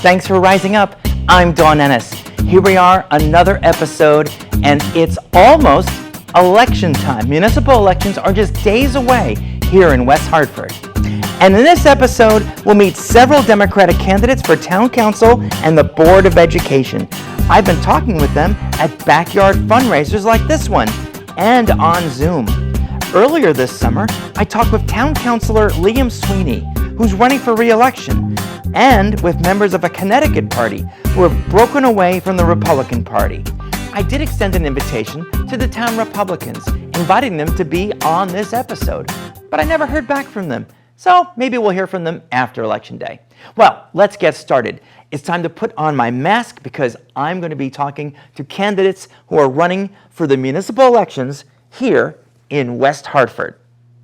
Thanks for rising up. I'm Ennis. Here we are, another episode, and it's almost election time. Municipal elections are just days away here in West Hartford. And in this episode, we'll meet several Democratic candidates for Town Council and the Board of Education. I've been talking with them at backyard fundraisers like this one and on Zoom. Earlier this summer, I talked with Town Councilor Liam Sweeney, who's running for re-election, and with members of a Connecticut party who have broken away from the Republican Party. I did extend an invitation to the town Republicans, inviting them to be on this episode, but I never heard back from them. So maybe we'll hear from them after Election Day. Well, let's get started. It's time to put on my mask because I'm going to be talking to candidates who are running for the municipal elections here in West Hartford.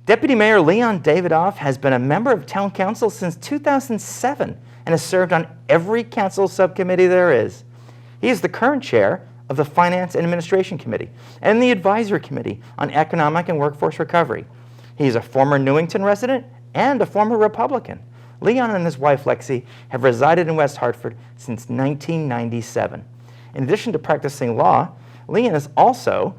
Deputy Mayor Leon Davidoff has been a member of Town Council since 2007 and has served on every council subcommittee there is. He is the current chair of the Finance and Administration Committee and the Advisory Committee on Economic and Workforce Recovery. He is a former Newington resident and a former Republican. Leon and his wife Lexi have resided in West Hartford since 1997. In addition to practicing law, Leon is also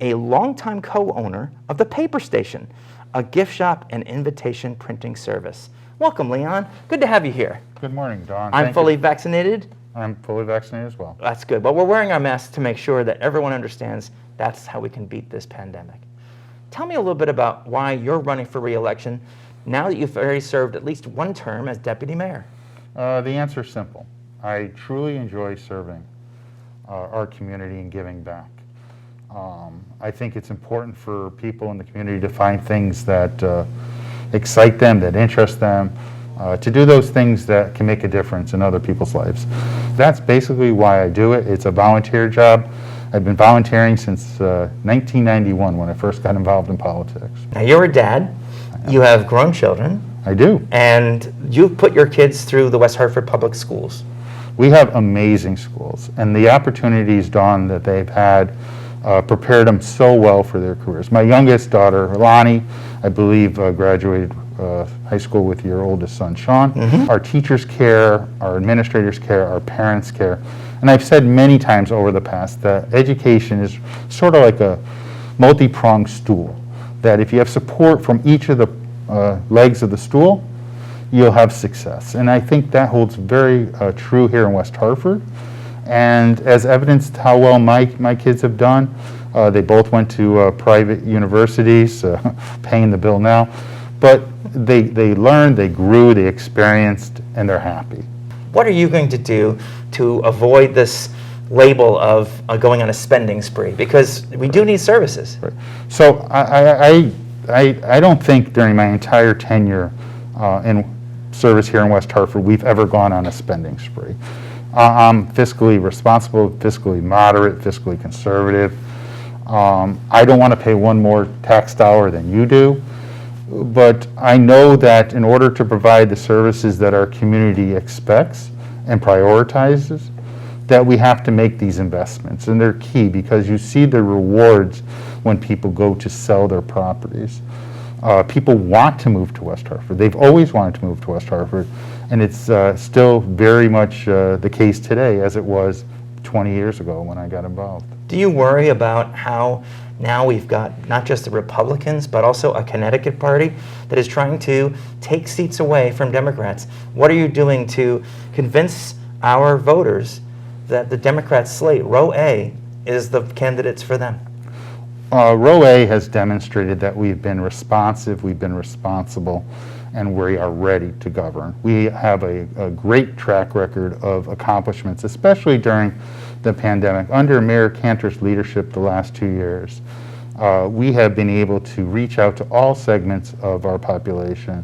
a longtime co-owner of The Paper Station, a gift shop and invitation printing service. Welcome, Leon. Good to have you here. Good morning, Don. I'm fully vaccinated. I'm fully vaccinated as well. That's good. But we're wearing our masks to make sure that everyone understands that's how we can beat this pandemic. Tell me a little bit about why you're running for re-election now that you've already served at least one term as deputy mayor. The answer is simple. I truly enjoy serving our community and giving back. I think it's important for people in the community to find things that excite them, that interest them, to do those things that can make a difference in other people's lives. That's basically why I do it. It's a volunteer job. I've been volunteering since 1991 when I first got involved in politics. Now you're a dad. You have grown children. I do. And you've put your kids through the West Hartford Public Schools. We have amazing schools, and the opportunities, Dawn, that they've had prepared them so well for their careers. My youngest daughter, Lonnie, I believe graduated high school with your oldest son, Sean. Mm-hmm. Our teachers care, our administrators care, our parents care. And I've said many times over the past that education is sort of like a multi-pronged stool, that if you have support from each of the legs of the stool, you'll have success. And I think that holds very true here in West Hartford. And as evidenced how well my kids have done, they both went to private universities, paying the bill now, but they learned, they grew, they experienced, and they're happy. What are you going to do to avoid this label of going on a spending spree? Because we do need services. Right. So I don't think during my entire tenure in service here in West Hartford we've ever gone on a spending spree. I'm fiscally responsible, fiscally moderate, fiscally conservative. I don't want to pay one more tax dollar than you do, but I know that in order to provide the services that our community expects and prioritizes, that we have to make these investments, and they're key because you see the rewards when people go to sell their properties. People want to move to West Hartford. They've always wanted to move to West Hartford, and it's still very much the case today as it was 20 years ago when I got involved. Do you worry about how now we've got not just the Republicans, but also a Connecticut party that is trying to take seats away from Democrats? What are you doing to convince our voters that the Democrat slate, row A, is the candidates for them? Row A has demonstrated that we've been responsive, we've been responsible, and we are ready to govern. We have a great track record of accomplishments, especially during the pandemic. Under Mayor Cantor's leadership the last 2 years, we have been able to reach out to all segments of our population,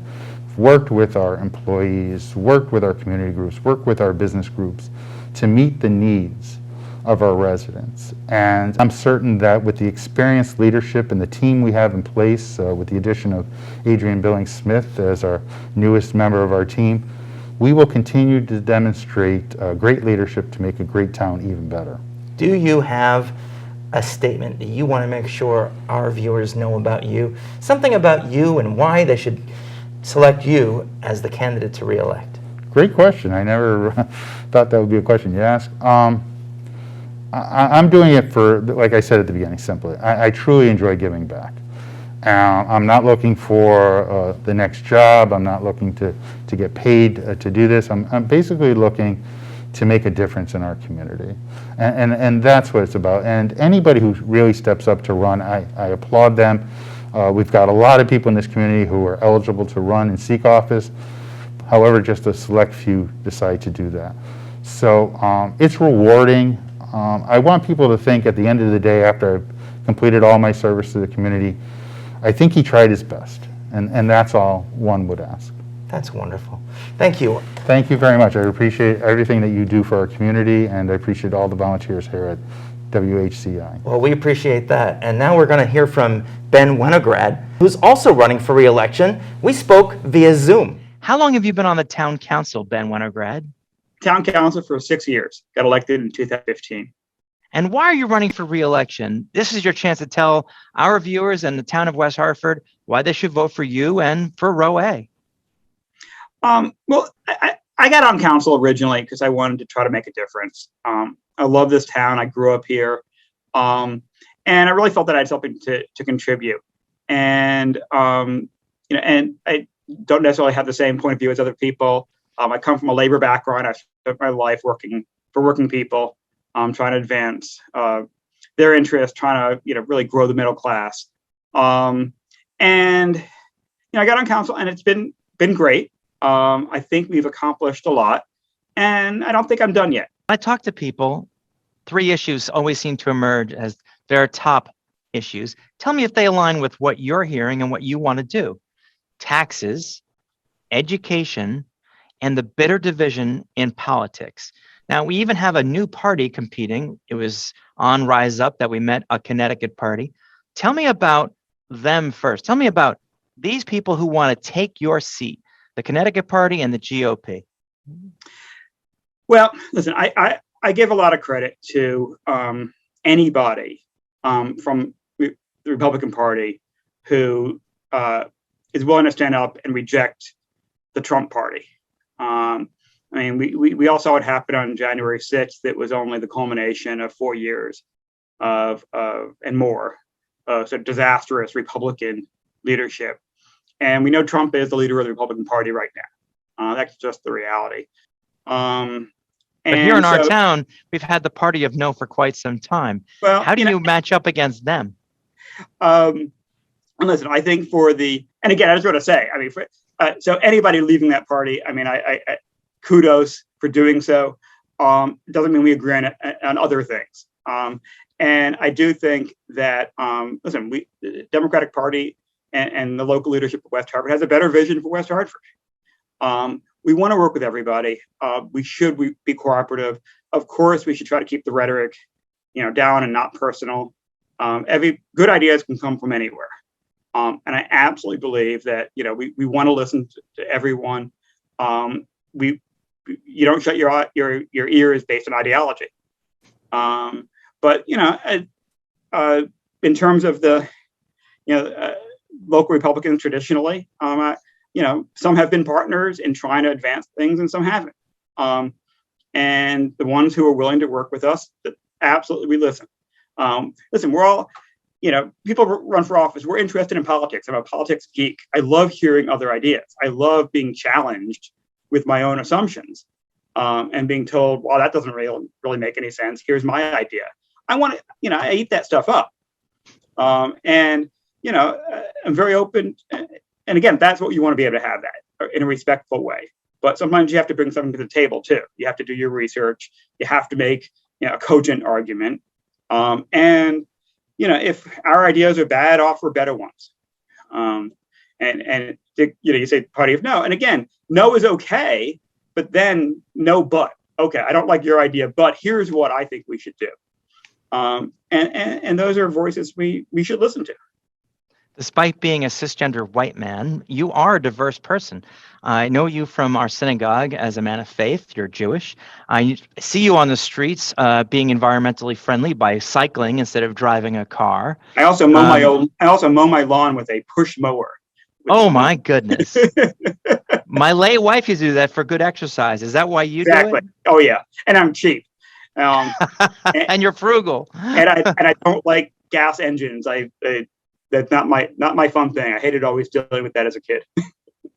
worked with our employees, worked with our community groups, worked with our business groups to meet the needs of our residents. And I'm certain that with the experienced leadership and the team we have in place, with the addition of Adrian Billings-Smith as our newest member of our team, we will continue to demonstrate great leadership to make a great town even better. Do you have a statement that you want to make sure our viewers know about you? Something about you and why they should select you as the candidate to re-elect? Great question. I never thought that would be a question you ask. I'm doing it for, like I said at the beginning, simply. I truly enjoy giving back. I'm not looking for the next job. I'm not looking to get paid to do this. I'm basically looking to make a difference in our community. And that's what it's about. And anybody who really steps up to run, I applaud them. We've got a lot of people in this community who are eligible to run and seek office. However, just a select few decide to do that. So it's rewarding. I want people to think at the end of the day, after I've completed all my service to the community, I think he tried his best. And that's all one would ask. That's wonderful. Thank you. Thank you very much. I appreciate everything that you do for our community, and I appreciate all the volunteers here at WHCI. Well, we appreciate that. And now we're going to hear from Ben Winograd, who's also running for re-election. We spoke via Zoom. How long have you been on the town council, Ben Winograd? Town council for 6 years. Got elected in 2015. And why are you running for re-election? This is your chance to tell our viewers and the town of West Hartford why they should vote for you and for Row A. Well, I got on council originally because I wanted to try to make a difference. I love this town. I grew up here. And I really felt that I had something to contribute. And, and I don't necessarily have the same point of view as other people. I come from a labor background. I've spent my life working for working people, trying to advance their interests, trying to, really grow the middle class. And, I got on council and it's been great. I think we've accomplished a lot, and I don't think I'm done yet. I talk to people, 3 issues always seem to emerge as their top issues. Tell me if they align with what you're hearing and what you want to do. Taxes, education, and the bitter division in politics. Now, we even have a new party competing. It was on RiseUP that we met, a Connecticut party. Tell me about them first. Tell me about these people who want to take your seat, the Connecticut Party and the GOP. Well, listen, I give a lot of credit to anybody from the Republican Party who is willing to stand up and reject the Trump Party. We all saw what happened on January 6th. It was only the culmination of 4 years of and more disastrous Republican leadership. And we know Trump is the leader of the Republican Party right now. That's just the reality. But here in our town, we've had the party of no for quite some time. Well, how do you match up against them? And listen, I think and again, I just want to say, so anybody leaving that party, I kudos for doing so. Doesn't mean we agree on other things. And I do think that, the Democratic Party and the local leadership of West Hartford has a better vision for West Hartford. We want to work with everybody. We should be cooperative. Of course, we should try to keep the rhetoric, down and not personal. Every good ideas can come from anywhere. And I absolutely believe that, we want to listen to everyone. You don't shut your ears based on ideology. But in terms of the, local Republicans traditionally, some have been partners in trying to advance things and some haven't. And the ones who are willing to work with us, absolutely we listen. Listen, we're all, people run for office. We're interested in politics. I'm a politics geek. I love hearing other ideas. I love being challenged with my own assumptions and being told, well, that doesn't really make any sense. Here's my idea. I eat that stuff up. I'm very open. And again, that's what you want to be able to have that in a respectful way. But sometimes you have to bring something to the table too. You have to do your research. You have to make a cogent argument. If our ideas are bad, offer better ones. You say party of no. And again, no is okay, but then no but. Okay, I don't like your idea, but here's what I think we should do. And those are voices we should listen to. Despite being a cisgender white man, you are a diverse person. I know you from our synagogue as a man of faith. You're Jewish. I see you on the streets being environmentally friendly by cycling instead of driving a car. I also mow my lawn with a push mower. Oh my goodness. My late wife used to do that for good exercise. Is that why you do Exactly. it? Oh yeah, and I'm cheap. And, And you're frugal. and I don't like gas engines. That's not my fun thing. I hated always dealing with that as a kid.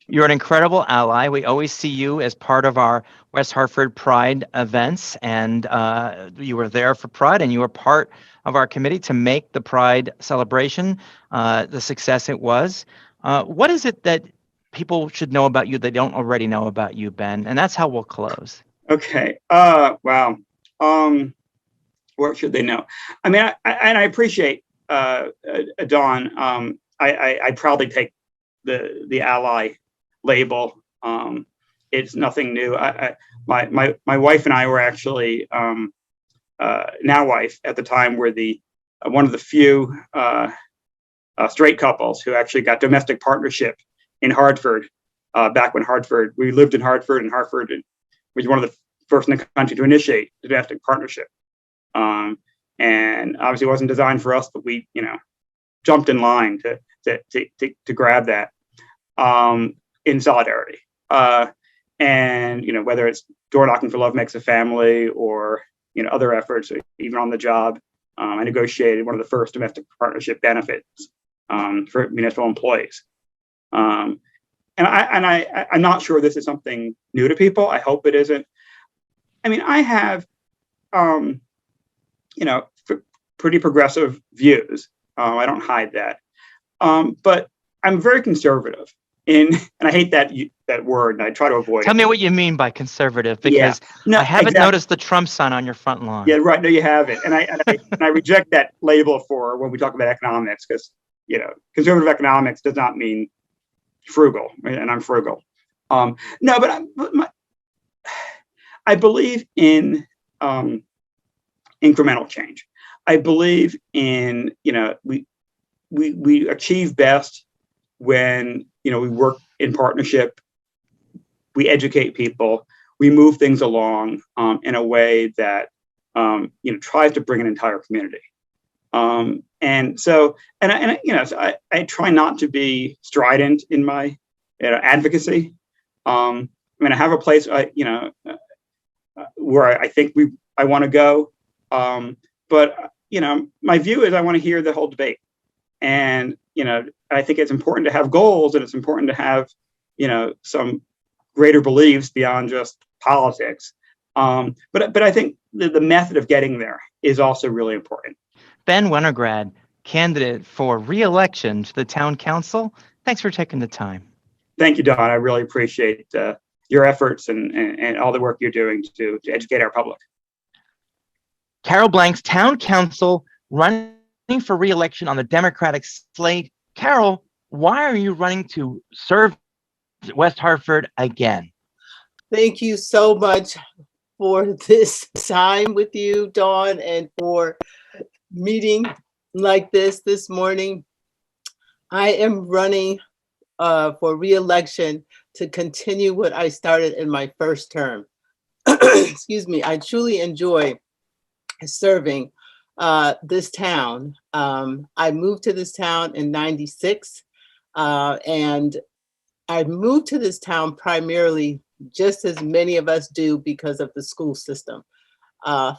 You're an incredible ally. We always see you as part of our West Hartford Pride events, and you were there for Pride, and you were part of our committee to make the Pride celebration the success it was. What is it that people should know about you they don't already know about you, Ben? And that's how we'll close. Okay. Wow. What should they know? I mean, I appreciate Dawn. I proudly take the ally label. It's nothing new. My wife and I were actually now wife at the time were the one of the few straight couples who actually got domestic partnership in Hartford back when we lived in Hartford, and Hartford was one of the first in the country to initiate domestic partnership. And obviously it wasn't designed for us, but we, jumped in line to grab that in solidarity. And whether it's door knocking for love makes a family, or other efforts, even on the job, I negotiated one of the first domestic partnership benefits for municipal employees. And I'm not sure this is something new to people. I hope it isn't. I mean, I have pretty progressive views. I don't hide that. But I'm very conservative and I hate that word, and I try to avoid Tell it. me what you mean by conservative, Yeah. because No, I haven't exactly. noticed the Trump sign on your front lawn. Yeah, right. No, you have it. And I reject that label for when we talk about economics, because, conservative economics does not mean frugal, right? And I'm frugal. No, but I believe in incremental change. I believe in, we achieve best when, we work in partnership, we educate people, we move things along in a way that, tries to bring an entire community. And so I try not to be strident in my advocacy. I have a place, where I think I want to go. But my view is I want to hear the whole debate. And, I think it's important to have goals, and it's important to have, some greater beliefs beyond just politics. But I think the method of getting there is also really important. Ben Winograd, candidate for re-election to the town council. Thanks for taking the time. Thank you, Don. I really appreciate your efforts and all the work you're doing to educate our public. Carol Blanks, town council, running for re-election on the Democratic slate. Carol, why are you running to serve West Hartford again? Thank you so much for this time with you, Dawn, and for meeting like this morning. I am running for re-election to continue what I started in my first term. Excuse me. I truly enjoy serving this town. I moved to this town in '96, and I moved to this town primarily, just as many of us do, because of the school system.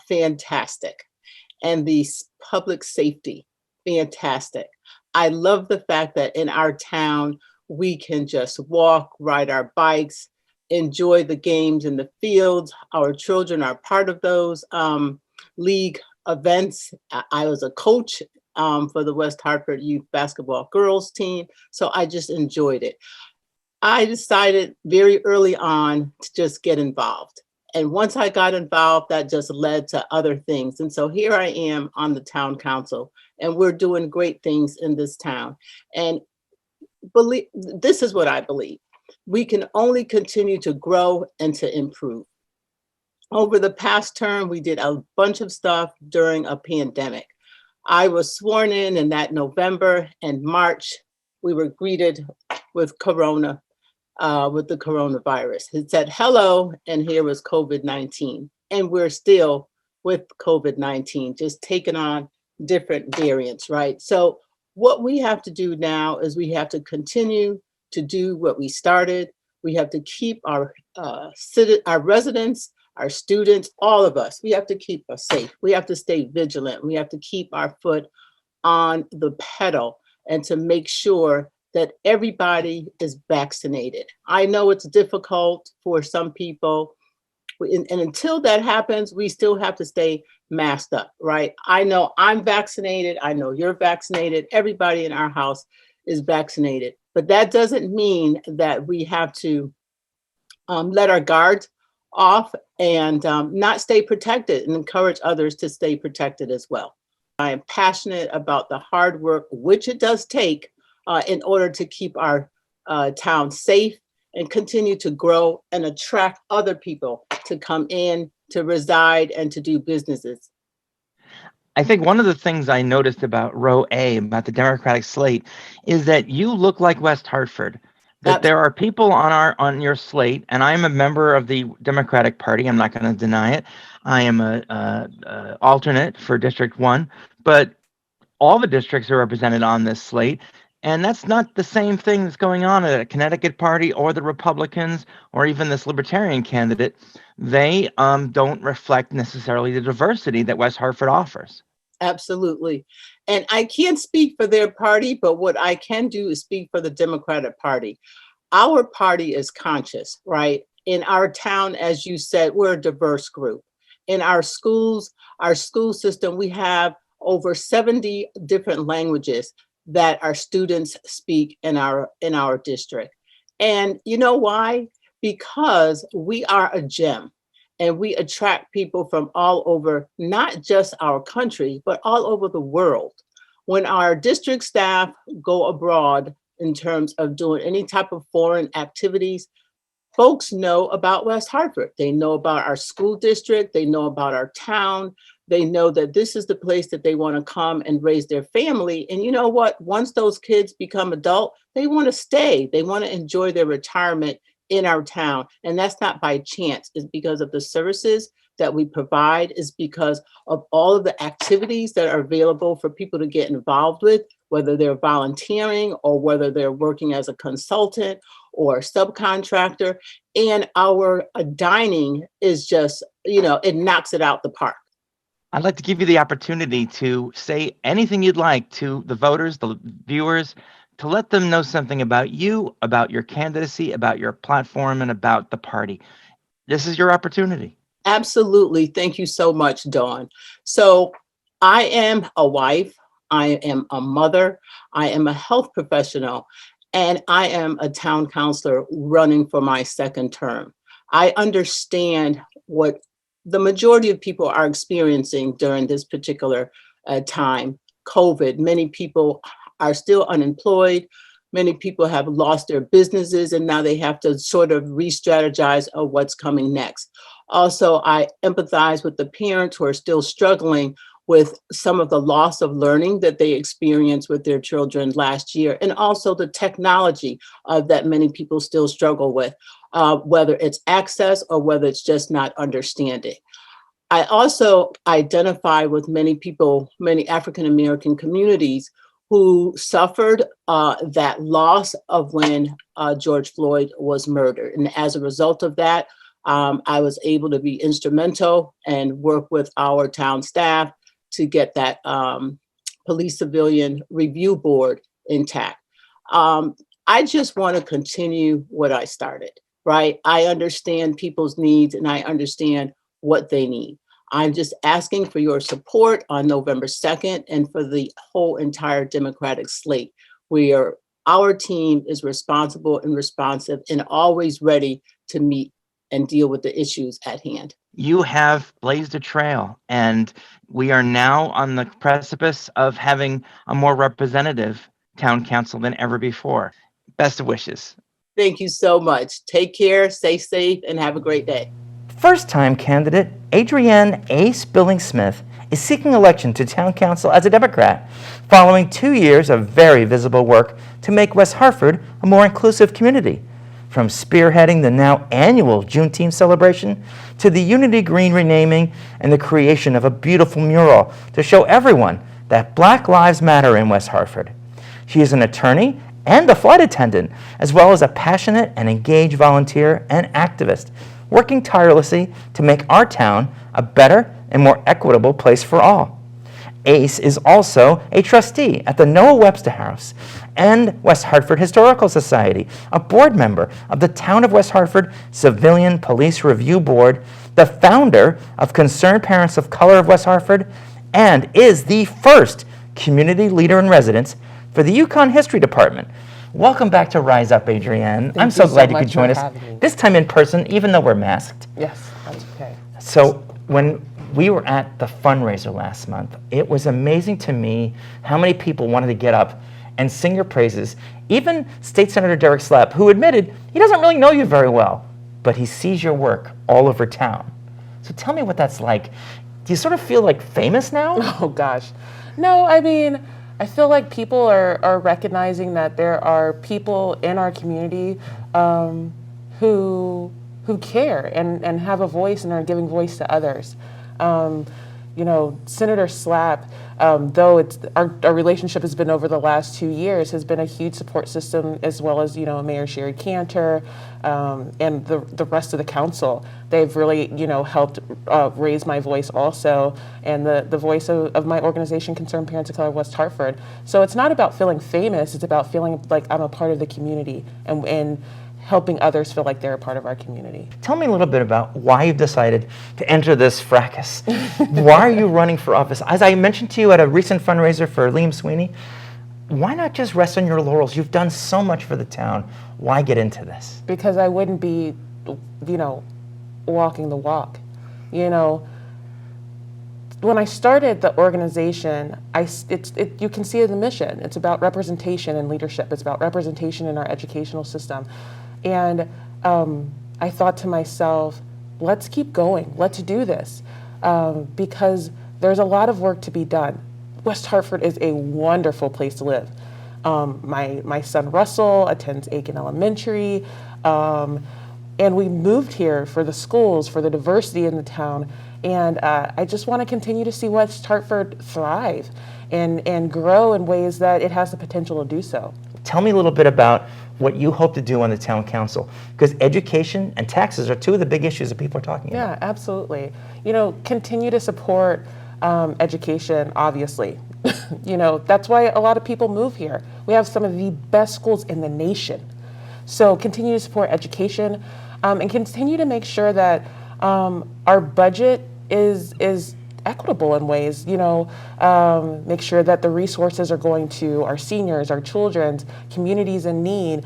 Fantastic. And the public safety, fantastic. I love the fact that in our town, we can just walk, ride our bikes, enjoy the games in the fields. Our children are part of those league events. I was a coach for the West Hartford Youth Basketball Girls team, so I just enjoyed it. I decided very early on to just get involved. And once I got involved, that just led to other things. And so here I am on the town council, and we're doing great things in this town. And this is what I believe. We can only continue to grow and to improve. Over the past term, we did a bunch of stuff during a pandemic. I was sworn in that November and March, we were greeted with Corona. With the coronavirus. It said hello, and here was COVID-19. And we're still with COVID-19, just taking on different variants, right? So what we have to do now is we have to continue to do what we started. We have to keep our our residents, our students, all of us. We have to keep us safe. We have to stay vigilant. We have to keep our foot on the pedal and to make sure that everybody is vaccinated. I know it's difficult for some people, and until that happens, we still have to stay masked up, right? I know I'm vaccinated. I know you're vaccinated. Everybody in our house is vaccinated. But that doesn't mean that we have to let our guards off and not stay protected, and encourage others to stay protected as well. I am passionate about the hard work, which it does take in order to keep our town safe and continue to grow and attract other people to come in, to reside, and to do businesses. I think one of the things I noticed about row A, about the Democratic slate, is that you look like West Hartford. That there are people on your slate, and I'm a member of the Democratic Party. I'm not going to deny it. I am a alternate for District 1, but all the districts are represented on this slate. And that's not the same thing that's going on at a Connecticut Party or the Republicans or even this Libertarian candidate. They don't reflect necessarily the diversity that West Hartford offers. Absolutely. And I can't speak for their party, but what I can do is speak for the Democratic Party. Our party is conscious, right? In our town, as you said, we're a diverse group. In our schools, our school system, we have over 70 different languages that our students speak in our district. And you know why? Because we are a gem. And we attract people from all over, not just our country, but all over the world. When our district staff go abroad in terms of doing any type of foreign activities, folks know about West Hartford. They know about our school district. They know about our town. They know that this is the place that they want to come and raise their family. And you know what? Once those kids become adult, they want to stay. They want to enjoy their retirement in our town. And that's not by chance. It's because of the services that we provide. It's because of all of the activities that are available for people to get involved with, whether they're volunteering or whether they're working as a consultant or subcontractor. And our dining is just, it knocks it out the park. I'd like to give you the opportunity to say anything you'd like to the voters, the viewers, to let them know something about you, about your candidacy, about your platform, and about the party. This is your opportunity. Absolutely. Thank you so much, Dawn. So I am a wife, I am a mother, I am a health professional, and I am a town councilor running for my second term. I understand what the majority of people are experiencing during this particular time, COVID. Many people are still unemployed. Many people have lost their businesses, and now they have to sort of re-strategize of what's coming next. Also, I empathize with the parents who are still struggling with some of the loss of learning that they experienced with their children last year, and also the technology that many people still struggle with, whether it's access or whether it's just not understanding. I also identify with many people, many African American communities who suffered that loss of when George Floyd was murdered. And as a result of that, I was able to be instrumental and work with our town staff to get that police civilian review board intact. I just want to continue what I started, right? I understand people's needs and I understand what they need. I'm just asking for your support on November 2nd and for the whole entire Democratic slate. Our team is responsible and responsive and always ready to meet and deal with the issues at hand. You have blazed a trail, and we are now on the precipice of having a more representative town council than ever before. Best of wishes. Thank you so much. Take care, stay safe, and have a great day. First-time candidate Adrienne A. Spilling-Smith is seeking election to town council as a Democrat, following 2 years of very visible work to make West Hartford a more inclusive community. From spearheading the now annual Juneteenth celebration to the Unity Green renaming and the creation of a beautiful mural to show everyone that Black Lives Matter in West Hartford. She is an attorney and a flight attendant, as well as a passionate and engaged volunteer and activist, working tirelessly to make our town a better and more equitable place for all. Ace is also a trustee at the Noah Webster House and West Hartford Historical Society, a board member of the Town of West Hartford Civilian Police Review Board, the founder of Concerned Parents of Color of West Hartford, and is the first community leader in residence for the Yukon History Department. Welcome back to Rise Up, Adrienne. I'm so glad you could join us, this time in person, even though we're masked. Yes, that's okay. So when we were at the fundraiser last month, it was amazing to me how many people wanted to get up and sing your praises. Even State Senator Derek Slepp, who admitted he doesn't really know you very well, but he sees your work all over town. So tell me what that's like. Do you sort of feel like famous now? Oh gosh. No, I mean, I feel like people are recognizing that there are people in our community who care and have a voice and are giving voice to others. You know, Senator Slepp, though our relationship has been over the last 2 years, has been a huge support system, as well as, you know, Mayor Sherry Cantor and the rest of the council. They've really, you know, helped raise my voice also, and the voice of my organization, Concerned Parents of Color of West Hartford. So it's not about feeling famous, it's about feeling like I'm a part of the community and helping others feel like they're a part of our community. Tell me a little bit about why you've decided to enter this fracas. Why are you running for office? As I mentioned to you at a recent fundraiser for Liam Sweeney, why not just rest on your laurels? You've done so much for the town. Why get into this? Because I wouldn't be, you know, walking the walk. You know, when I started the organization, you can see the mission. It's about representation and leadership. It's about representation in our educational system. And I thought to myself, let's keep going. Let's do this. Because there's a lot of work to be done. West Hartford is a wonderful place to live. My son Russell attends Aiken Elementary. And we moved here for the schools, for the diversity in the town. And I just want to continue to see West Hartford thrive and grow in ways that it has the potential to do so. Tell me a little bit about what you hope to do on the town council, because education and taxes are two of the big issues that people are talking about. Yeah, absolutely. You know, continue to support education, obviously. You know, that's why a lot of people move here. We have some of the best schools in the nation. So continue to support education and continue to make sure that our budget is equitable in ways, you know, make sure that the resources are going to our seniors, our children's, communities in need,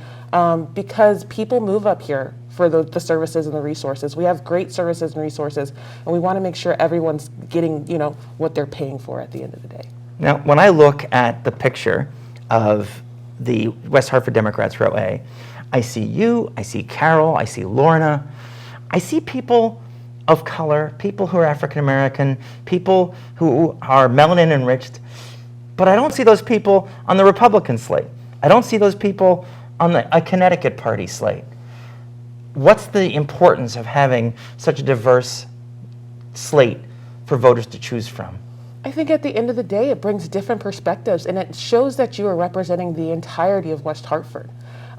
because people move up here for the services and the resources. We have great services and resources, and we want to make sure everyone's getting, you know, what they're paying for at the end of the day. Now, when I look at the picture of the West Hartford Democrats row A, I see you, I see Carol, I see Lorna, I see people of color, people who are African American, people who are melanin enriched, but I don't see those people on the Republican slate. I don't see those people on a Connecticut party slate. What's the importance of having such a diverse slate for voters to choose from? I think at the end of the day, it brings different perspectives, and it shows that you are representing the entirety of West Hartford.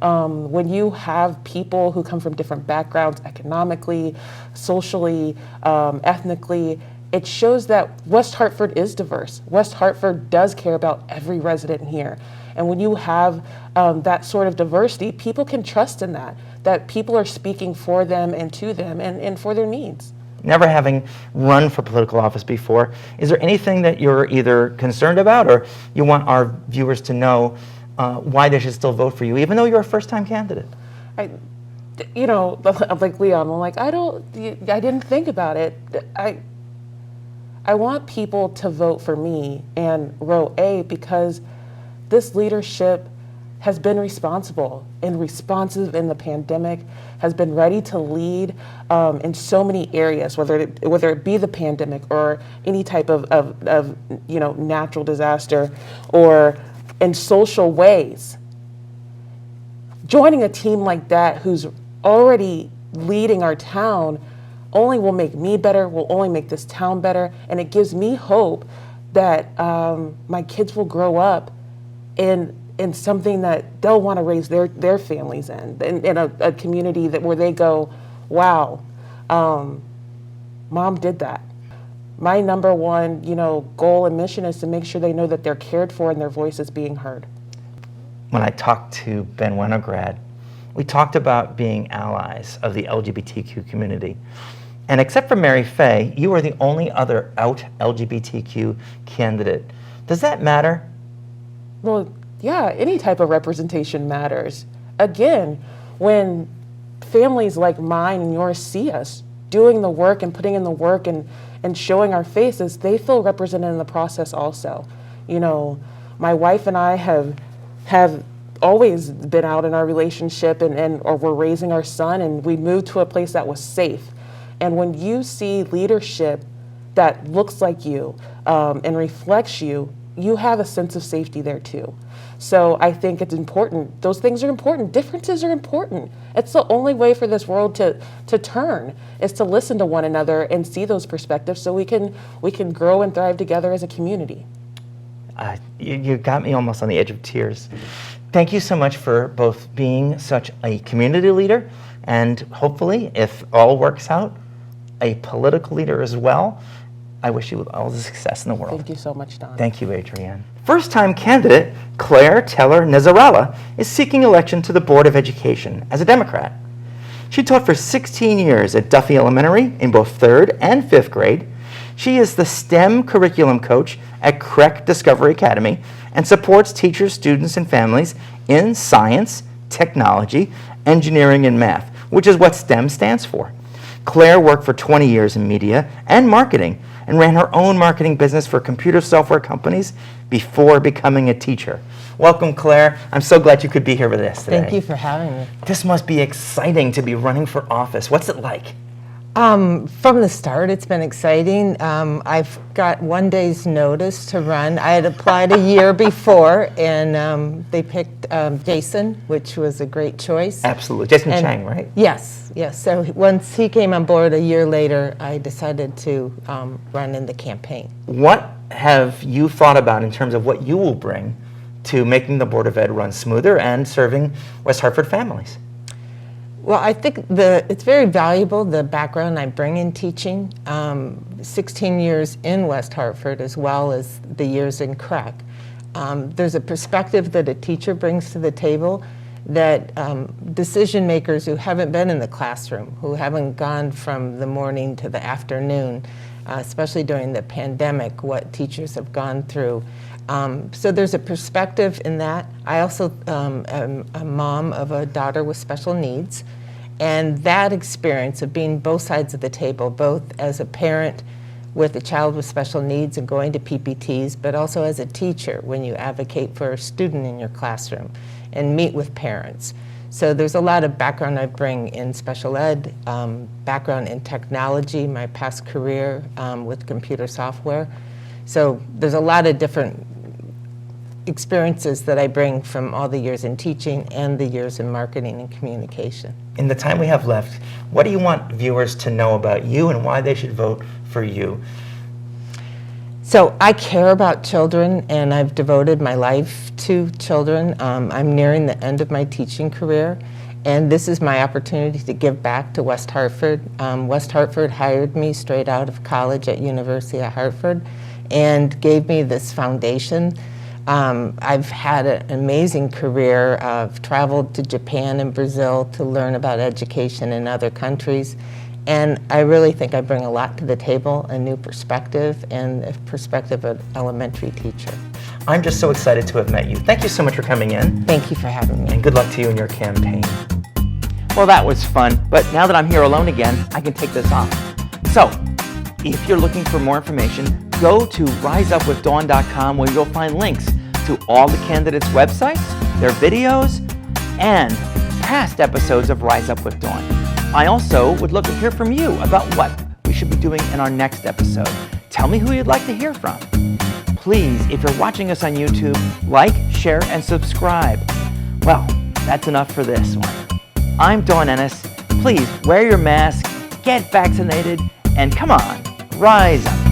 When you have people who come from different backgrounds, economically, socially, ethnically, it shows that West Hartford is diverse. West Hartford does care about every resident here. And when you have that sort of diversity, people can trust in that people are speaking for them and to them and for their needs. Never having run for political office before, is there anything that you're either concerned about or you want our viewers to know why they should still vote for you, even though you're a first-time candidate? You know, like Leon, I'm like, I didn't think about it. I want people to vote for me and row A because this leadership has been responsible and responsive in the pandemic, has been ready to lead in so many areas, whether it be the pandemic or any type of you know, natural disaster or in social ways. Joining a team like that who's already leading our town only will make me better, will only make this town better, and it gives me hope that my kids will grow up in in something that they'll want to raise their families in a community where they go, wow, mom did that. My number one, goal and mission is to make sure they know that they're cared for and their voice is being heard. When I talked to Ben Winograd, we talked about being allies of the LGBTQ community. And except for Mary Fay, you are the only other out LGBTQ candidate. Does that matter? Well, yeah, any type of representation matters. Again, when families like mine and yours see us doing the work and putting in the work and showing our faces, they feel represented in the process also. My wife and I have always been out in our relationship or we're raising our son, and we moved to a place that was safe. And when you see leadership that looks like you and reflects you, you have a sense of safety there too. So I think it's important. Those things are important. Differences are important. It's the only way for this world to turn, is to listen to one another and see those perspectives so we can grow and thrive together as a community. You got me almost on the edge of tears. Thank you so much for both being such a community leader and hopefully, if all works out, a political leader as well. I wish you all the success in the world. Thank you so much, Don. Thank you, Adrienne. First-time candidate Claire Teller Nezarella is seeking election to the Board of Education as a Democrat. She taught for 16 years at Duffy Elementary in both 3rd and 5th grade. She is the STEM curriculum coach at CREC Discovery Academy and supports teachers, students, and families in science, technology, engineering, and math, which is what STEM stands for. Claire worked for 20 years in media and marketing and ran her own marketing business for computer software companies before becoming a teacher. Welcome, Claire. I'm so glad you could be here with us today. Thank you for having me. This must be exciting to be running for office. What's it like? From the start, it's been exciting. I've got 1 day's notice to run. I had applied a year before, and they picked Jason, which was a great choice. Absolutely. Jason And- Chang, right? Yes. So once he came on board a year later, I decided to run in the campaign. What have you thought about in terms of what you will bring to making the Board of Ed run smoother and serving West Hartford families? Well, I think it's very valuable, the background I bring in teaching, 16 years in West Hartford as well as the years in CREC. There's a perspective that a teacher brings to the table that decision makers who haven't been in the classroom, who haven't gone from the morning to the afternoon, especially during the pandemic, what teachers have gone through. So there's a perspective in that. I also am a mom of a daughter with special needs, and that experience of being both sides of the table, both as a parent with a child with special needs and going to PPTs, but also as a teacher when you advocate for a student in your classroom and meet with parents. So there's a lot of background I bring in special ed, background in technology, my past career with computer software. So there's a lot of different experiences that I bring from all the years in teaching and the years in marketing and communication. In the time we have left, what do you want viewers to know about you and why they should vote for you? So I care about children, and I've devoted my life to children. I'm nearing the end of my teaching career, and this is my opportunity to give back to West Hartford. West Hartford hired me straight out of college at University of Hartford and gave me this foundation. I've had an amazing career. I've traveled to Japan and Brazil to learn about education in other countries. And I really think I bring a lot to the table, a new perspective and a perspective of an elementary teacher. I'm just so excited to have met you. Thank you so much for coming in, Thank you for having me. and good luck to you in your campaign. Well, that was fun, but now that I'm here alone again, I can take this off. So, if you're looking for more information, go to riseupwithdawn.com where you'll find links to all the candidates' websites, their videos, and past episodes of Rise Up with Dawn. I also would love to hear from you about what we should be doing in our next episode. Tell me who you'd like to hear from. Please, if you're watching us on YouTube, like, share, and subscribe. Well, that's enough for this one. I'm Dawn Ennis. Please wear your mask, get vaccinated, and come on, rise up.